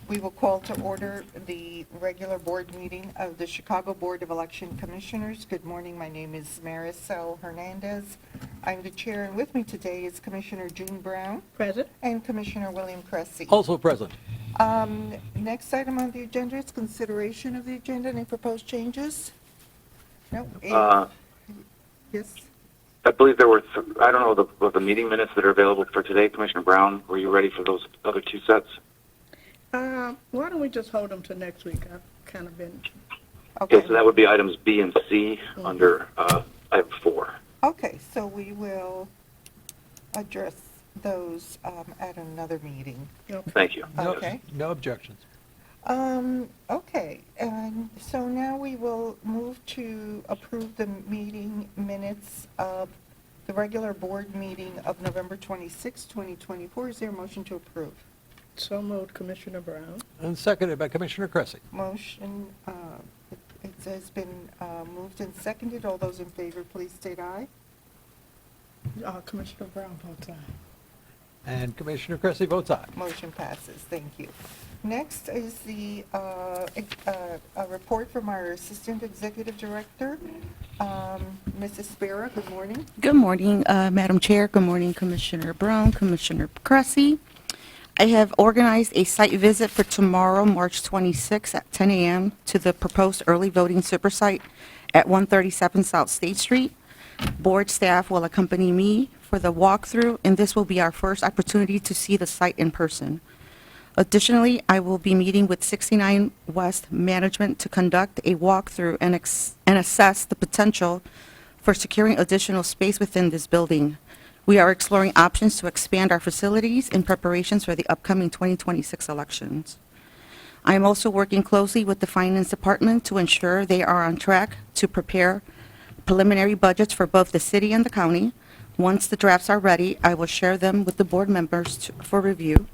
We will call to order the regular board meeting of the Chicago Board of Election Commissioners. Good morning. My name is Maricel Hernandez. I'm the chair, and with me today is Commissioner June Brown Present. and Commissioner William Cressy. Also present. Next item on the agenda is consideration of the agenda. Any proposed changes? No? Yes? I believe there were, I don't know, the meeting minutes that are available for today. Commissioner Brown, were you ready for those other two sets? Why don't we just hold them to next week? I've kind of been, Okay, so that would be items B and C under item 4. Okay, so we will address those at another meeting. Thank you. Okay. No objections. Okay, and so now we will move to approve the meeting minutes of the regular board meeting of November 26, 2024. Is there a motion to approve? so moved, Commissioner Brown. And seconded by Commissioner Cressy. Motion, it has been moved and seconded. All those in favor, please state aye. Commissioner Brown votes aye. And Commissioner Cressy votes aye. Motion passes. Thank you. Next is the a report from our Assistant Executive Director, Mrs. Spera. Good morning. Good morning, Madam Chair. Good morning, Commissioner Brown, Commissioner Cressy. I have organized a site visit for tomorrow, March 26 at 10 a.m. to the proposed early voting super site at 137 South State Street. Board staff will accompany me for the walkthrough, and this will be our first opportunity to see the site in person. Additionally, I will be meeting with 69 West Management to conduct a walkthrough and assess the potential for securing additional space within this building. We are exploring options to expand our facilities in preparations for the upcoming 2026 elections. I am also working closely with the Finance Department to ensure they are on track to prepare preliminary budgets for both the city and the county. Once the drafts are ready, I will share them with the board members for review.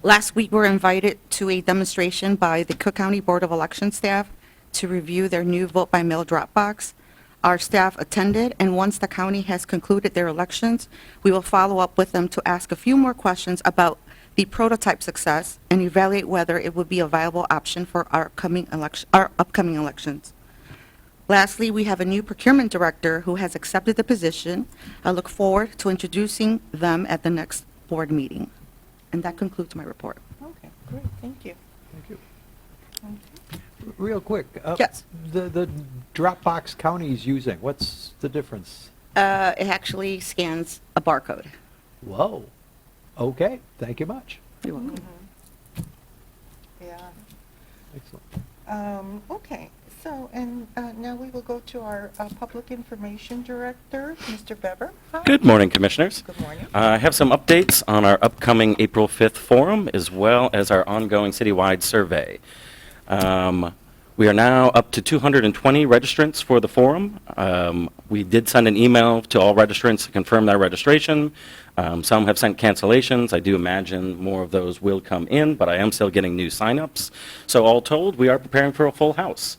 Last week, we were invited to a demonstration by the Cook County Board of Election staff to review their new vote-by-mail drop box. Our staff attended, and once the county has concluded their elections, we will follow up with them to ask a few more questions about the prototype success and evaluate whether it would be a viable option for our upcoming elections. Lastly, we have a new procurement director who has accepted the position. I look forward to introducing them at the next board meeting. And that concludes my report. Okay, great. Thank you. Thank you. Okay. Real quick. Yes. The Dropbox County is using, what's the difference? It actually scans a barcode. Whoa. Okay. Thank you much. You're welcome. Yeah. Excellent. Okay, so, and now we will go to our Public Information Director, Mr. Beber. Hi. Good morning, Commissioners. Good morning. I have some updates on our upcoming April 5th forum, as well as our ongoing citywide survey. We are now up to 220 registrants for the forum. We did send an email to all registrants to confirm their registration. Some have sent cancellations. I do imagine more of those will come in, but I am still getting new signups. So all told, we are preparing for a full house.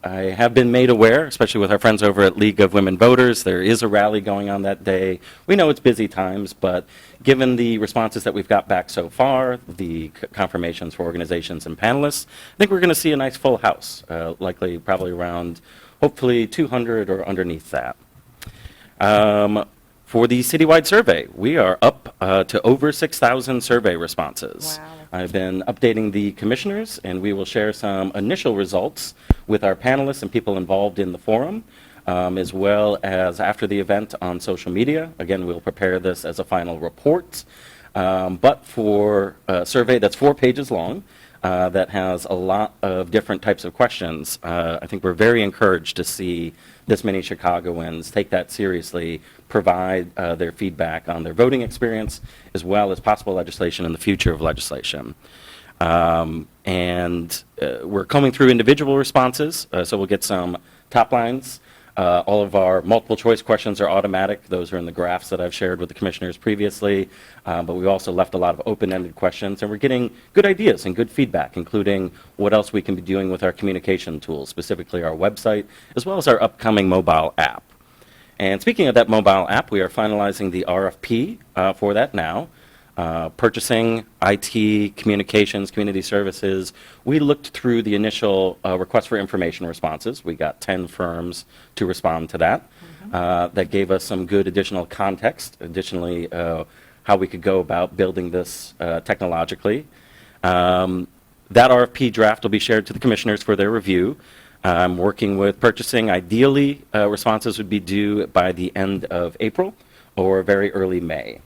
I have been made aware, especially with our friends over at League of Women Voters, there is a rally going on that day. We know it's busy times, but given the responses that we've got back so far, the confirmations for organizations and panelists, I think we're going to see a nice full house, likely probably around, hopefully 200 or underneath that. For the citywide survey, we are up to over 6,000 survey responses. Wow. I've been updating the commissioners, and we will share some initial results with our panelists and people involved in the forum, as well as after the event on social media. Again, we'll prepare this as a final report. But for a survey that's 4 pages long, that has a lot of different types of questions, I think we're very encouraged to see this many Chicagoans take that seriously, provide their feedback on their voting experience, as well as possible legislation and the future of legislation. We're combing through individual responses, so we'll get some top lines. All of our multiple choice questions are automatic. Those are in the graphs that I've shared with the commissioners previously. But we also left a lot of open-ended questions, and we're getting good ideas and good feedback, including what else we can be doing with our communication tools, specifically our website, as well as our upcoming mobile app. And speaking of that mobile app, we are finalizing the RFP for that now. purchasing, IT, communications, community services. We looked through the initial request for information responses. We got 10 firms to respond to that. That gave us some good additional context, additionally, how we could go about building this technologically. That RFP draft will be shared to the commissioners for their review. I'm working with purchasing. Ideally, responses would be due by the end of April or very early May.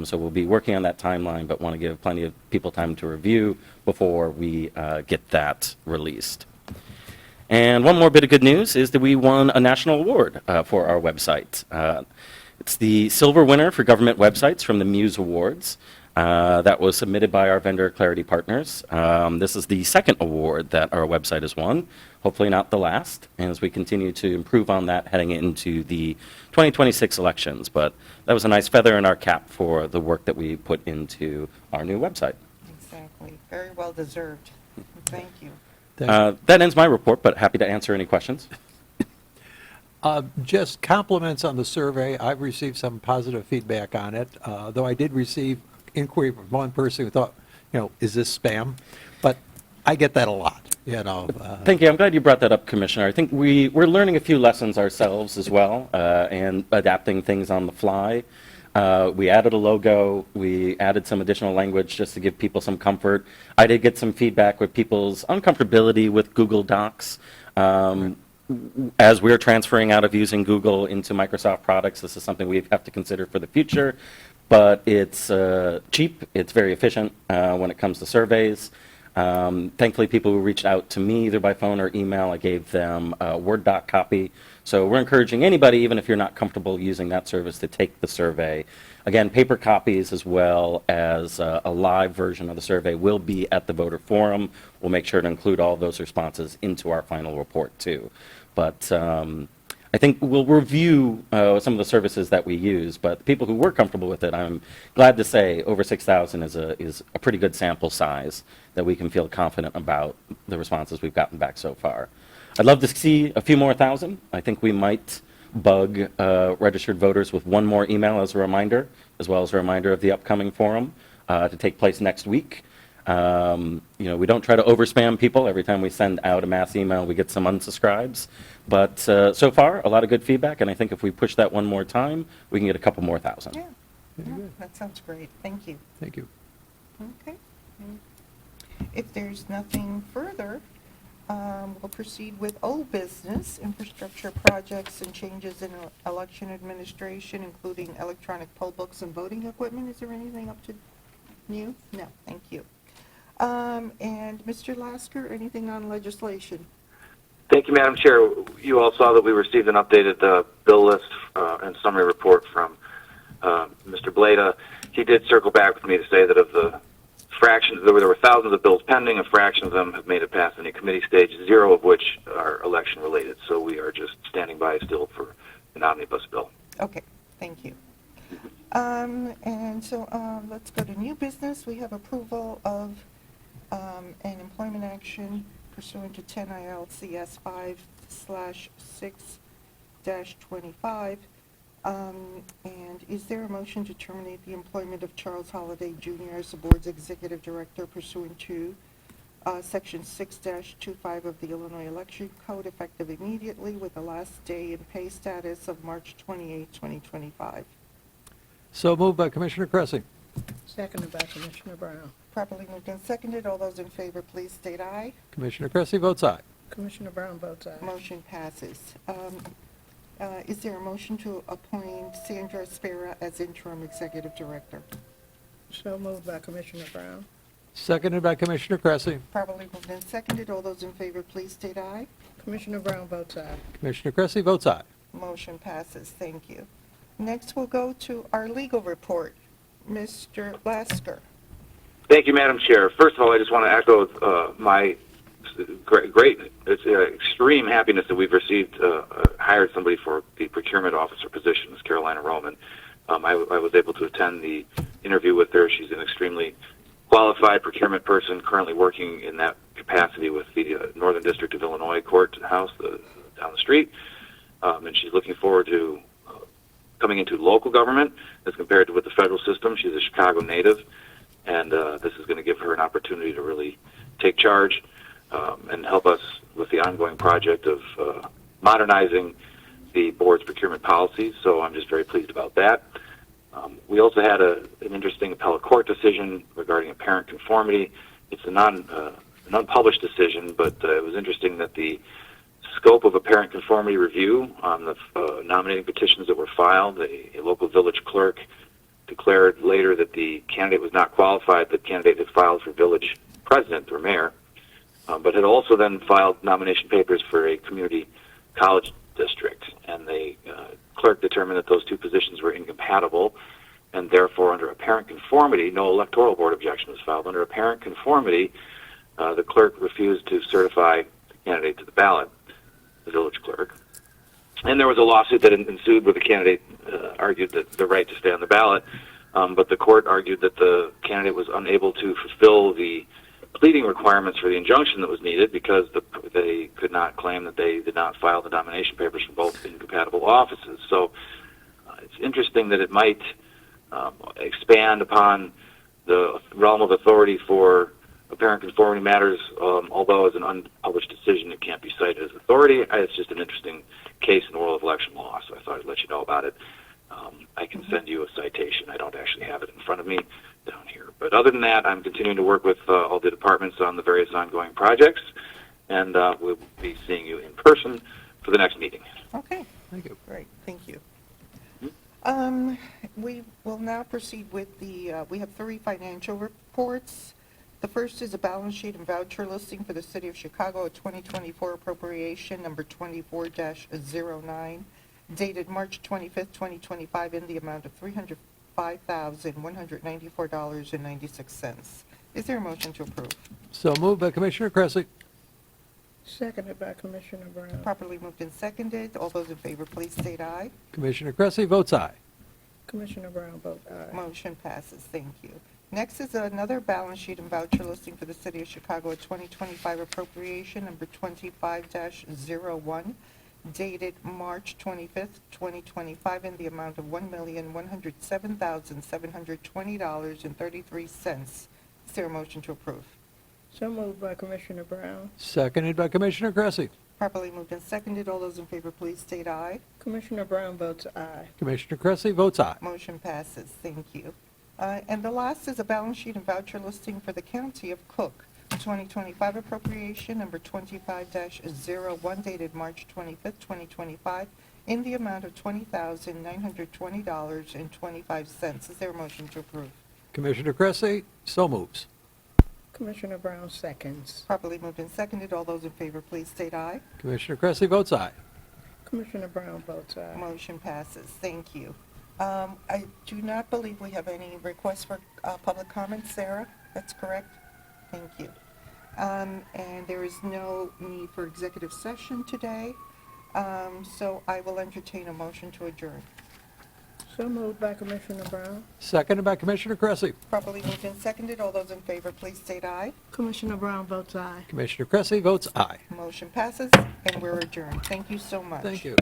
So we'll be working on that timeline, but want to give plenty of people time to review before we get that released. And one more bit of good news is that we won a national award for our website. It's the silver winner for government websites from the Muse Awards. That was submitted by our vendor Clarity Partners. This is the second award that our website has won, hopefully not the last, as we continue to improve on that heading into the 2026 elections. But that was a nice feather in our cap for the work that we put into our new website. Exactly. Very well deserved. Thank you. That ends my report, but happy to answer any questions. Just compliments on the survey. I've received some positive feedback on it, though I did receive inquiry from one person who thought, is this spam? But I get that a lot, Thank you. I'm glad you brought that up, Commissioner. I think we're learning a few lessons ourselves as well, and adapting things on the fly. We added a logo. We added some additional language just to give people some comfort. I did get some feedback with people's uncomfortability with Google Docs. As we're transferring out of using Google into Microsoft products, this is something we have to consider for the future. But it's cheap. It's very efficient when it comes to surveys. Thankfully, people who reached out to me either by phone or email, I gave them a Word doc copy. So we're encouraging anybody, even if you're not comfortable using that service, to take the survey. Again, paper copies as well as a live version of the survey will be at the voter forum. We'll make sure to include all of those responses into our final report too. But I think we'll review some of the services that we use, but the people who were comfortable with it, I'm glad to say over 6,000 is a pretty good sample size that we can feel confident about the responses we've gotten back so far. I'd love to see a few more thousand. I think we might bug registered voters with one more email as a reminder, as well as a reminder of the upcoming forum to take place next week. We don't try to overspam people. Every time we send out a mass email, we get some unsubscribes. But so far, a lot of good feedback, and I think if we push that one more time, we can get a couple more thousand. Yeah, that sounds great. Thank you. Thank you. Okay. If there's nothing further, we'll proceed with old business, infrastructure projects and changes in election administration, including electronic poll books and voting equipment. Is there anything up to new? No, thank you. And Mr. Lasker, anything on legislation? Thank you, Madam Chair. You all saw that we received an updated bill list and summary report from Mr. Blada. He did circle back with me to say that of the fractions, there were thousands of bills pending. A fraction of them have made it past any committee stage, 0 of which are election related. So we are just standing by still for an omnibus bill. Okay, thank you. And so let's go to new business. We have approval of an employment action pursuant to 10 ILCS 5/6-25. And is there a motion to terminate the employment of Charles Holliday Jr. as the board's executive director pursuant to Section 6-25 of the Illinois Election Code, effective immediately with the last day in pay status of March 28, 2025? So moved by Commissioner Cressy. Seconded by Commissioner Brown. Properly moved and seconded. All those in favor, please state aye. Commissioner Cressy votes aye. Commissioner Brown votes aye. Motion passes. Is there a motion to appoint Sandra Spera as interim executive director? So moved by Commissioner Brown. Seconded by Commissioner Cressy. Properly moved and seconded. All those in favor, please state aye. Commissioner Brown votes aye. Commissioner Cressy votes aye. Motion passes. Thank you. Next, we'll go to our legal report. Mr. Lasker. Thank you, Madam Chair. First of all, I just want to echo my extreme happiness that we've hired somebody for the procurement officer position, Ms. Carolina Roman. I was able to attend the interview with her. She's an extremely qualified procurement person currently working in that capacity with the Northern District of Illinois Courthouse down the street. And she's looking forward to coming into local government as compared to with the federal system. She's a Chicago native. and this is going to give her an opportunity to really take charge and help us with the ongoing project of modernizing the board's procurement policies. So I'm just very pleased about that. We also had an interesting appellate court decision regarding apparent conformity. It's an unpublished decision, but it was interesting that the scope of apparent conformity review on the nominating petitions that were filed, a local village clerk declared later that the candidate was not qualified. The candidate had filed for village president or mayor, but had also then filed nomination papers for a community college district, and the clerk determined that those two positions were incompatible, and therefore under apparent conformity, no electoral board objection was filed. Under apparent conformity, the clerk refused to certify the candidate to the ballot, the village clerk. And there was a lawsuit that ensued where the candidate argued that the right to stay on the ballot, but the court argued that the candidate was unable to fulfill the pleading requirements for the injunction that was needed because they could not claim that they did not file the nomination papers for both incompatible offices. So it's interesting that it might expand upon the realm of authority for apparent conformity matters, although as an unpublished decision it can't be cited as authority. It's just an interesting case in the world of election law, so I thought I'd let you know about it. I can send you a citation. I don't actually have it in front of me down here. But other than that, I'm continuing to work with all the departments on the various ongoing projects, and we'll be seeing you in person for the next meeting. Okay, Thank you. great, thank you. We will now proceed with we have 3 financial reports. The first is a balance sheet and voucher listing for the City of Chicago, a 2024 appropriation number 24-09, dated March 25th, 2025, in the amount of $305,194.96. Is there a motion to approve? So moved by Commissioner Cressy. Seconded by Commissioner Brown. Properly moved and seconded. All those in favor, please state aye. Commissioner Cressy votes aye. Commissioner Brown votes aye. Motion passes. Thank you. Next is another balance sheet and voucher listing for the City of Chicago, a 2025 appropriation number 25-01, dated March 25th, 2025, in the amount of $1,107,720.33. Is there a motion to approve? So moved by Commissioner Brown. Seconded by Commissioner Cressy. Properly moved and seconded. All those in favor, please state aye. Commissioner Brown votes aye. Commissioner Cressy votes aye. Motion passes. Thank you. And the last is a balance sheet and voucher listing for the County of Cook, 2025 appropriation number 25-01, dated March 25th, 2025, in the amount of $20,920.25. Is there a motion to approve? Commissioner Cressy so moves. Commissioner Brown seconds. Properly moved and seconded. All those in favor, please state aye. Commissioner Cressy votes aye. Commissioner Brown votes aye. Motion passes. Thank you. I do not believe we have any requests for public comment, Sarah? That's correct? Thank you. And there is no need for executive session today, so I will entertain a motion to adjourn. So moved by Commissioner Brown. Seconded by Commissioner Cressy. Properly moved and seconded. All those in favor, please state aye. Commissioner Brown votes aye. Commissioner Cressy votes aye. Motion passes, and we're adjourned. Thank you so much. Thank you.